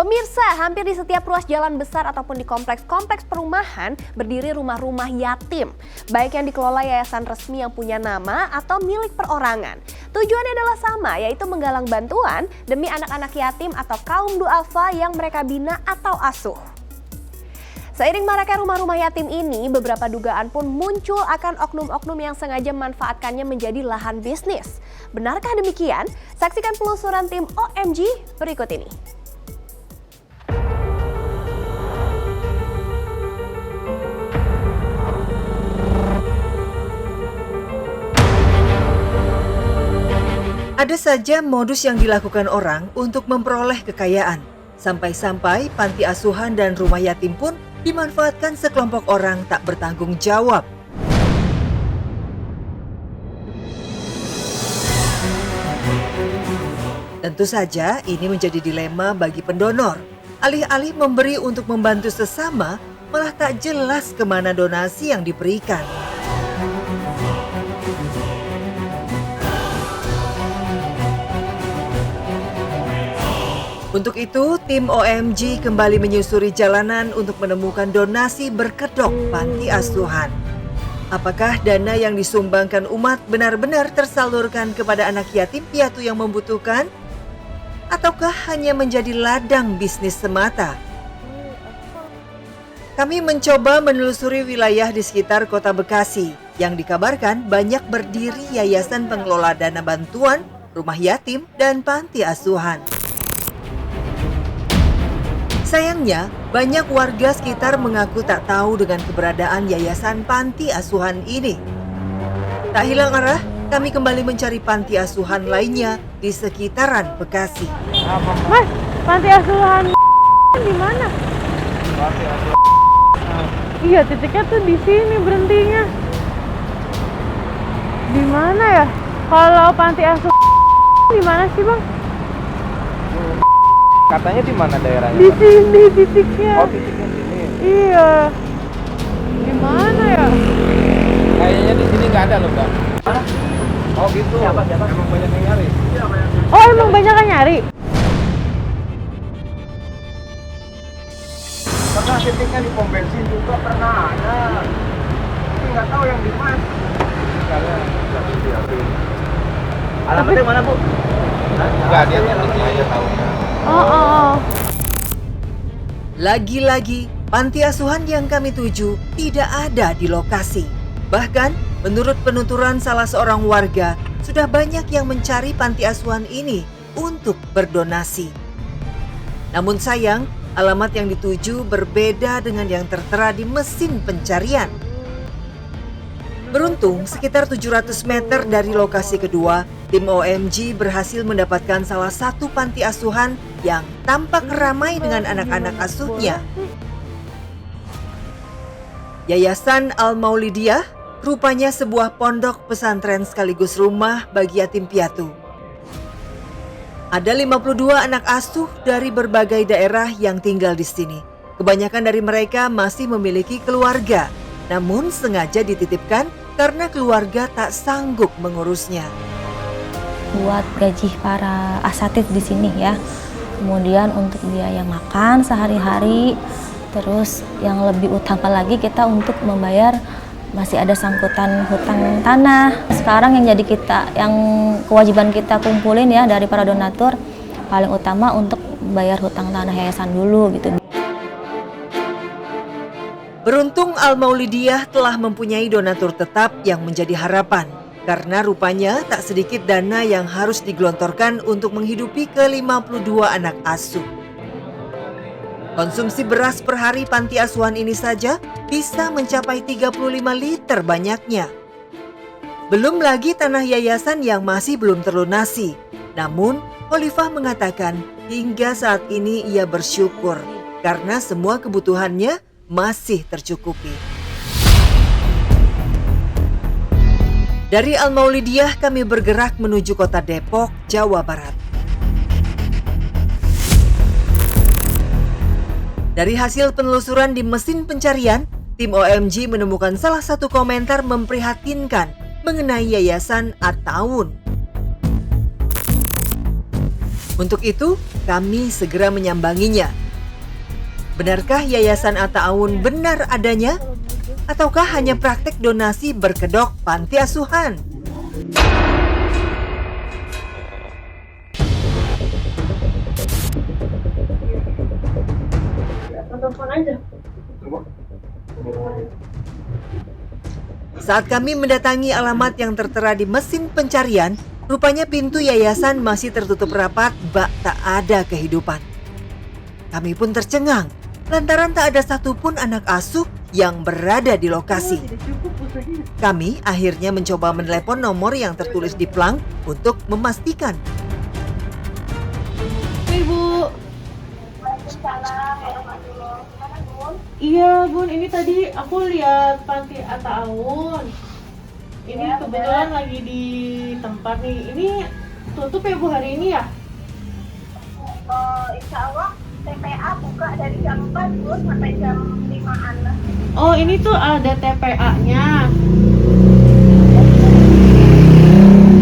Pemirsa, hampir di setiap ruas jalan besar ataupun di kompleks-kompleks perumahan berdiri rumah-rumah yatim. Baik yang dikelola yayasan resmi yang punya nama atau milik perorangan. Tujuannya adalah sama, yaitu menggalang bantuan demi anak-anak yatim atau kaum duafa yang mereka bina atau asuh. Seiring maraknya rumah-rumah yatim ini, beberapa dugaan pun muncul akan oknum-oknum yang sengaja memanfaatkannya menjadi lahan bisnis. Benarkah demikian? Saksikan penelusuran tim OMG berikut ini. Ada saja modus yang dilakukan orang untuk memperoleh kekayaan. Sampai-sampai panti asuhan dan rumah yatim pun dimanfaatkan sekelompok orang tak bertanggung jawab. Tentu saja ini menjadi dilema bagi pendonor. Alih-alih memberi untuk membantu sesama, malah tak jelas kemana donasi yang diberikan. Untuk itu, tim OMG kembali menyusuri jalanan untuk menemukan donasi berkedok panti asuhan. Apakah dana yang disumbangkan umat benar-benar tersalurkan kepada anak yatim piatu yang membutuhkan? Ataukah hanya menjadi ladang bisnis semata? Kami mencoba menelusuri wilayah di sekitar kota Bekasi yang dikabarkan banyak berdiri yayasan pengelola dana bantuan, rumah yatim, dan panti asuhan. Sayangnya, banyak warga sekitar mengaku tak tahu dengan keberadaan yayasan panti asuhan ini. Tak hilang arah, kami kembali mencari panti asuhan lainnya di sekitaran Bekasi. Mas, panti asuhan di mana? Panti asuhan. Iya, titiknya tuh di sini berhentinya. Di mana ya? Kalau panti asuhan di mana sih, Bang? Katanya di mana daerahnya? Di sini titiknya. Oh, titiknya sini. Iya. Di mana ya? Kayaknya di sini nggak ada loh, Kak. Oh gitu. Siapa? Emang banyak yang nyari. Oh, emang banyak yang nyari? Pernah titiknya di pom bensin juga pernah ada. Tapi nggak tahu yang di mana. Kalian nggak diambil. Alamatnya mana, Bu? Nggak, dia di sini aja tahunya. Oh. Lagi-lagi, panti asuhan yang kami tuju tidak ada di lokasi. Bahkan, menurut penuturan salah seorang warga, sudah banyak yang mencari panti asuhan ini untuk berdonasi. Namun sayang, alamat yang dituju berbeda dengan yang tertera di mesin pencarian. Beruntung, sekitar 700 meter dari lokasi kedua, tim OMG berhasil mendapatkan salah satu panti asuhan yang tampak ramai dengan anak-anak asuhnya. Yayasan Al-Maulidiyah rupanya sebuah pondok pesantren sekaligus rumah bagi yatim piatu. Ada 52 anak asuh dari berbagai daerah yang tinggal di sini. Kebanyakan dari mereka masih memiliki keluarga, namun sengaja dititipkan karena keluarga tak sanggup mengurusnya. Buat gaji para asatid di sini ya. Kemudian untuk biaya makan sehari-hari, terus yang lebih utama lagi kita untuk membayar masih ada sangkutan hutang tanah. Sekarang yang jadi yang kewajiban kita kumpulin ya dari para donatur, paling utama untuk bayar hutang tanah yayasan dulu gitu. Beruntung Al-Maulidiyah telah mempunyai donatur tetap yang menjadi harapan. Karena rupanya tak sedikit dana yang harus digelontorkan untuk menghidupi ke-52 anak asuh. Konsumsi beras per hari panti asuhan ini saja bisa mencapai 35 liter banyaknya. Belum lagi tanah yayasan yang masih belum terlunasi. Namun, Khalifah mengatakan hingga saat ini ia bersyukur karena semua kebutuhannya masih tercukupi. Dari Al-Maulidiyah kami bergerak menuju kota Depok, Jawa Barat. Dari hasil penelusuran di mesin pencarian, tim OMG menemukan salah satu komentar memprihatinkan mengenai Yayasan At-Ta'awun. Untuk itu, kami segera menyambanginya. Benarkah Yayasan At-Ta'awun benar adanya? Ataukah hanya praktek donasi berkedok panti asuhan? Saat kami mendatangi alamat yang tertera di mesin pencarian, rupanya pintu yayasan masih tertutup rapat, bak tak ada kehidupan. Kami pun tercengang, lantaran tak ada satupun anak asuh yang berada di lokasi. Kami akhirnya mencoba menelepon nomor yang tertulis di plang untuk memastikan. Ibu. Iya Bun, ini tadi aku lihat panti At-Ta'awun. Ini kebetulan lagi di tempat nih. Ini tutup ya Bu hari ini ya? Insya Allah TPA buka dari jam 4 Bu sampai jam 5-an lah. Oh ini tuh ada TPA-nya.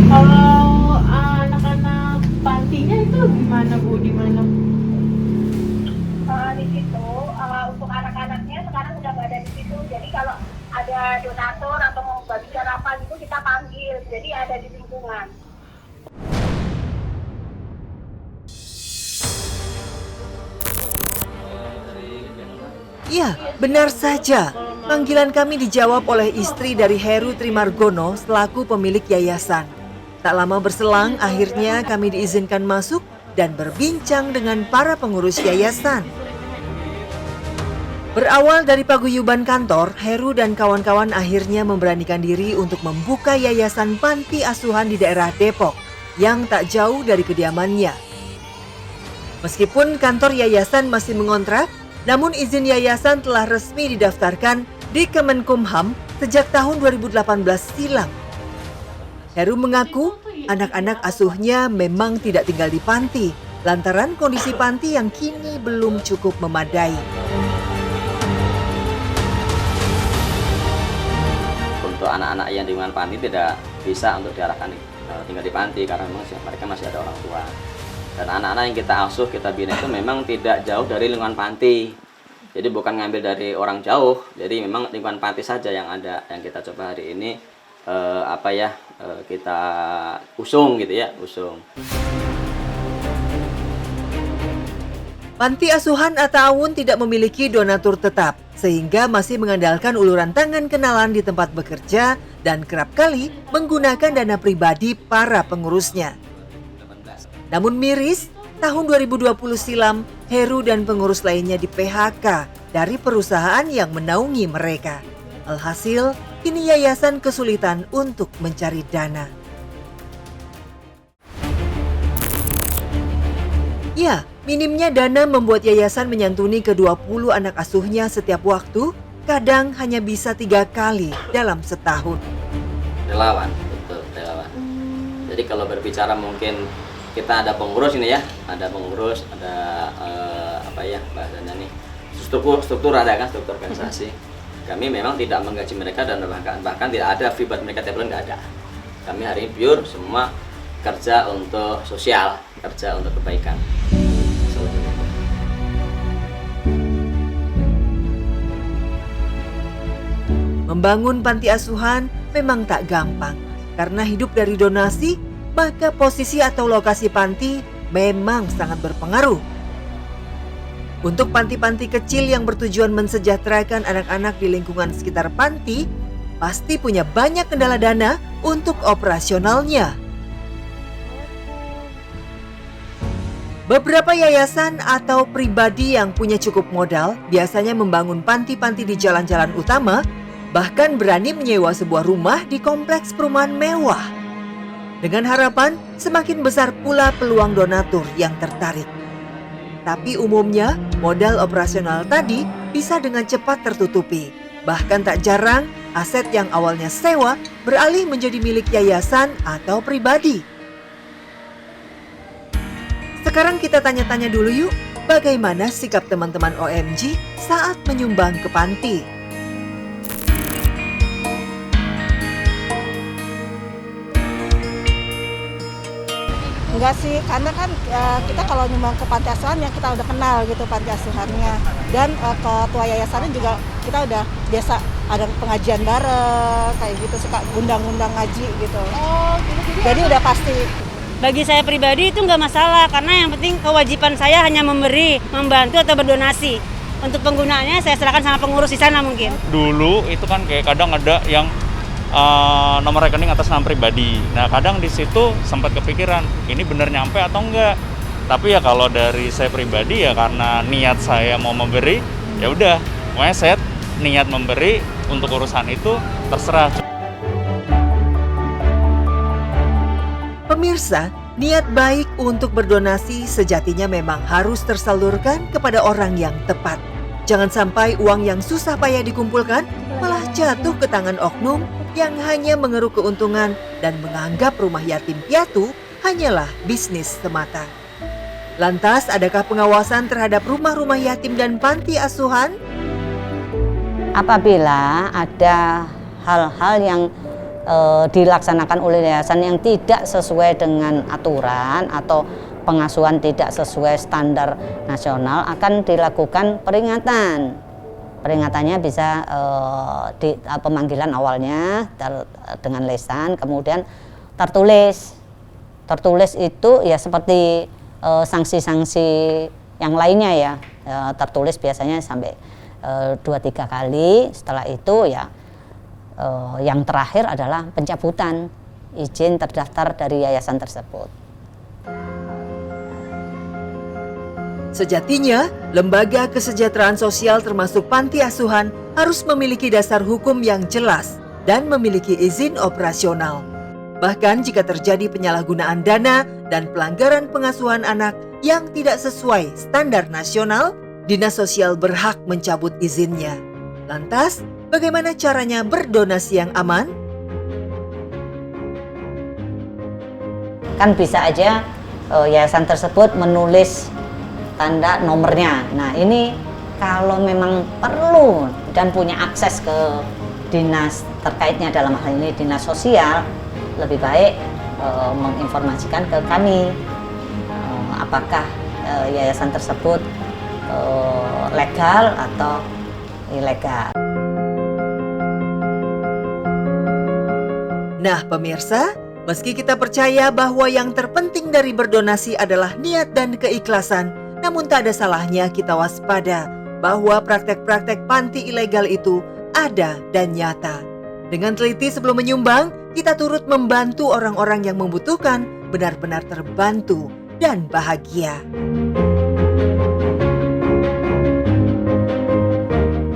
Kalau anak-anak pantinya itu gimana Bu? Di mana? Di situ untuk anak-anaknya sekarang udah nggak ada di situ. Jadi kalau ada donatur atau mau bagikan apa gitu kita panggil. Jadi ada di lingkungan. Ya, benar saja. Panggilan kami dijawab oleh istri dari Heru Trimargono selaku pemilik yayasan. Tak lama berselang, akhirnya kami diizinkan masuk dan berbincang dengan para pengurus yayasan. Berawal dari paguyuban kantor, Heru dan kawan-kawan akhirnya memberanikan diri untuk membuka yayasan panti asuhan di daerah Depok yang tak jauh dari kediamannya. Meskipun kantor yayasan masih mengontrak, namun izin yayasan telah resmi didaftarkan di Kemenkumham sejak tahun 2018 silam. Heru mengaku anak-anak asuhnya memang tidak tinggal di panti, lantaran kondisi panti yang kini belum cukup memadai. Untuk anak-anak yang di lingkungan panti tidak bisa untuk diarahkan tinggal di panti karena mereka masih ada orang tua. Dan anak-anak yang kita asuh, kita bina itu memang tidak jauh dari lingkungan panti. Jadi bukan ngambil dari orang jauh, jadi memang lingkungan panti saja yang ada, yang kita coba hari ini kita usung gitu ya, usung. Panti asuhan At-Ta'awun tidak memiliki donatur tetap, sehingga masih mengandalkan uluran tangan kenalan di tempat bekerja dan kerap kali menggunakan dana pribadi para pengurusnya. Namun miris, tahun 2020 silam, Heru dan pengurus lainnya di PHK dari perusahaan yang menaungi mereka. Alhasil, kini yayasan kesulitan untuk mencari dana. Ya, minimnya dana membuat yayasan menyantuni ke-20 anak asuhnya setiap waktu, kadang hanya bisa 3 kali dalam setahun. Relawan, betul, relawan. Jadi kalau berbicara mungkin kita ada pengurus ini ya, ada pengurus, ada bahasanya nih, struktur ada kan, struktur organisasi. Kami memang tidak menggaji mereka dan bahkan tidak ada fee buat mereka tiap bulan, nggak ada. Kami hari ini pure semua kerja untuk sosial, kerja untuk kebaikan. Membangun panti asuhan memang tak gampang, karena hidup dari donasi, maka posisi atau lokasi panti memang sangat berpengaruh. Untuk panti-panti kecil yang bertujuan mensejahterakan anak-anak di lingkungan sekitar panti, pasti punya banyak kendala dana untuk operasionalnya. Beberapa yayasan atau pribadi yang punya cukup modal biasanya membangun panti-panti di jalan-jalan utama, bahkan berani menyewa sebuah rumah di kompleks perumahan mewah. Dengan harapan semakin besar pula peluang donatur yang tertarik. Tapi umumnya modal operasional tadi bisa dengan cepat tertutupi. Bahkan tak jarang aset yang awalnya sewa beralih menjadi milik yayasan atau pribadi. Sekarang kita tanya-tanya dulu yuk, bagaimana sikap teman-teman OMG saat menyumbang ke panti? Enggak sih, karena kan kita kalau nyumbang ke panti asuhan yang kita udah kenal gitu panti asuhannya. Dan ketua yayasannya juga kita udah biasa ada pengajian bareng, kayak gitu, suka undang-undang ngaji gitu. Oh, gitu. Jadi udah pasti. Bagi saya pribadi itu nggak masalah, karena yang penting kewajiban saya hanya memberi, membantu atau berdonasi. Untuk penggunaannya saya serahkan sama pengurus di sana mungkin. Dulu itu kan kayak kadang ada yang nomor rekening atas nama pribadi. Nah kadang di situ sempat kepikiran ini bener nyampe atau enggak. Tapi ya kalau dari saya pribadi ya karena niat saya mau memberi, ya udah, pokoknya saya niat memberi untuk urusan itu terserah. Pemirsa, niat baik untuk berdonasi sejatinya memang harus tersalurkan kepada orang yang tepat. Jangan sampai uang yang susah payah dikumpulkan malah jatuh ke tangan oknum yang hanya mengeruk keuntungan dan menganggap rumah yatim piatu hanyalah bisnis semata. Lantas, adakah pengawasan terhadap rumah-rumah yatim dan panti asuhan? Apabila ada hal-hal yang dilaksanakan oleh yayasan yang tidak sesuai dengan aturan atau pengasuhan tidak sesuai standar nasional, akan dilakukan peringatan. Peringatannya bisa di pemanggilan awalnya dengan lisan, kemudian tertulis. Tertulis itu ya seperti sanksi-sanksi yang lainnya ya. Tertulis biasanya sampai 2-3 kali. Setelah itu ya yang terakhir adalah pencabutan izin terdaftar dari yayasan tersebut. Sejatinya, lembaga kesejahteraan sosial termasuk panti asuhan harus memiliki dasar hukum yang jelas dan memiliki izin operasional. Bahkan jika terjadi penyalahgunaan dana dan pelanggaran pengasuhan anak yang tidak sesuai standar nasional, Dinas Sosial berhak mencabut izinnya. Lantas, bagaimana caranya berdonasi yang aman? Kan bisa aja yayasan tersebut menulis tanda nomornya. Nah ini kalau memang perlu dan punya akses ke dinas terkaitnya, dalam hal ini dinas sosial, lebih baik menginformasikan ke kami apakah yayasan tersebut legal atau ilegal. Nah pemirsa, meski kita percaya bahwa yang terpenting dari berdonasi adalah niat dan keikhlasan, namun tak ada salahnya kita waspada bahwa praktek-praktek panti ilegal itu ada dan nyata. Dengan teliti sebelum menyumbang, kita turut membantu orang-orang yang membutuhkan benar-benar terbantu dan bahagia.